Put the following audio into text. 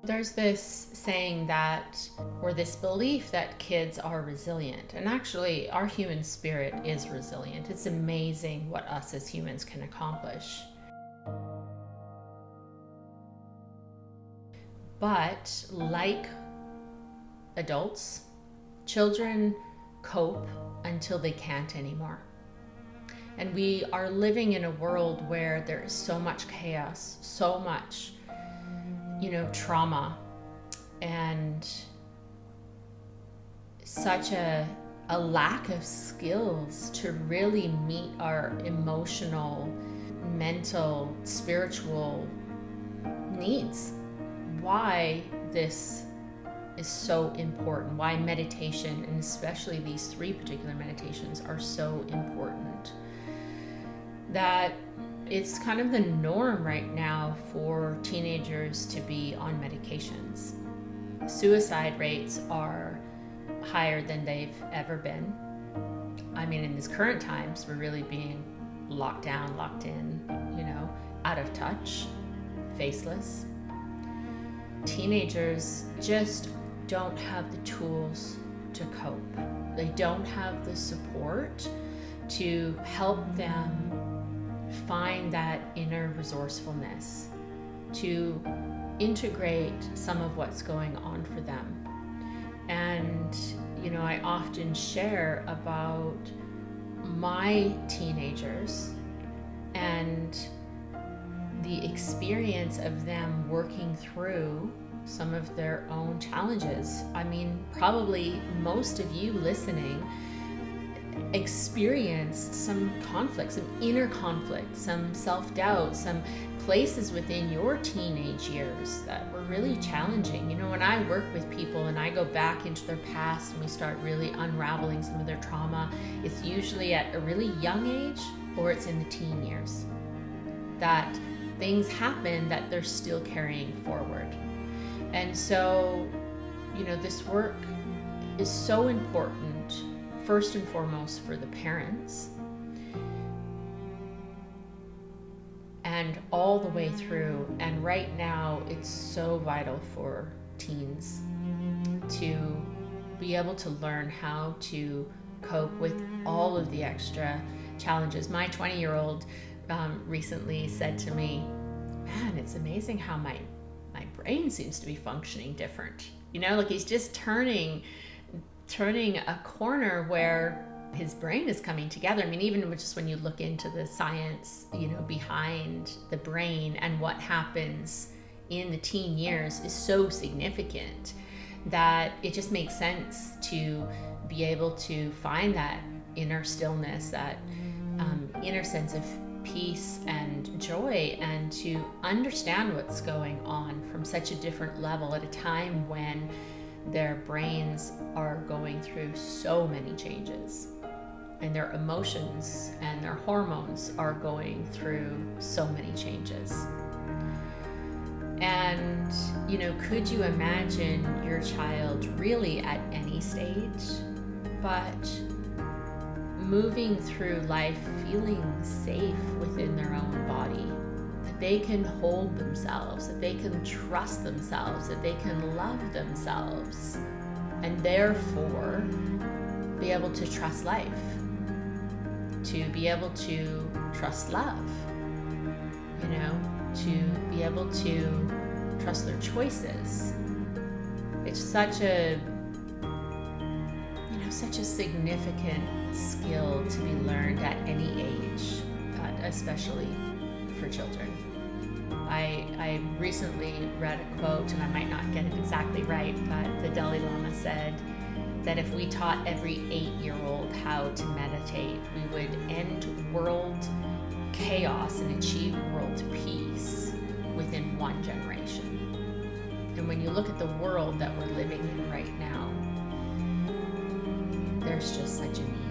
There's this saying that, or this belief that kids are resilient. And actually, our human spirit is resilient. It's amazing what us as humans can accomplish. But like adults, children cope until they can't anymore. And we are living in a world where there is so much chaos, so much trauma, and such a lack of skills to really meet our emotional, mental, spiritual needs. Why this is so important, why meditation, and especially these 3 particular meditations, are so important. That it's kind of the norm right now for teenagers to be on medications. Suicide rates are higher than they've ever been. I mean, in these current times, we're really being locked down, locked in, out of touch, faceless. Teenagers just don't have the tools to cope. They don't have the support to help them find that inner resourcefulness, to integrate some of what's going on for them. And, I often share about my teenagers and the experience of them working through some of their own challenges. I mean, probably most of you listening experienced some conflict, some inner conflict, some self-doubt, some places within your teenage years that were really challenging. When I work with people and I go back into their past and we start really unraveling some of their trauma, it's usually at a really young age or it's in the teen years that things happen that they're still carrying forward. And so, this work is so important, first and foremost for the parents, and all the way through. And right now, it's so vital for teens to be able to learn how to cope with all of the extra challenges. My 20-year-old recently said to me, "Man, it's amazing how my brain seems to be functioning different." He's just turning a corner where his brain is coming together. I mean, even just when you look into the science, behind the brain and what happens in the teen years is so significant that it just makes sense to be able to find that inner stillness, that inner sense of peace and joy, and to understand what's going on from such a different level at a time when their brains are going through so many changes and their emotions and their hormones are going through so many changes. And, could you imagine your child really at any stage, but moving through life feeling safe within their own body, that they can hold themselves, that they can trust themselves, that they can love themselves, and therefore be able to trust life, to be able to trust love, to be able to trust their choices. It's such a significant skill to be learned at any age, but especially for children. I recently read a quote, and I might not get it exactly right, but the Dalai Lama said that if we taught every 8-year-old how to meditate, we would end world chaos and achieve world peace within 1 generation. And when you look at the world that we're living in right now, there's just such a need.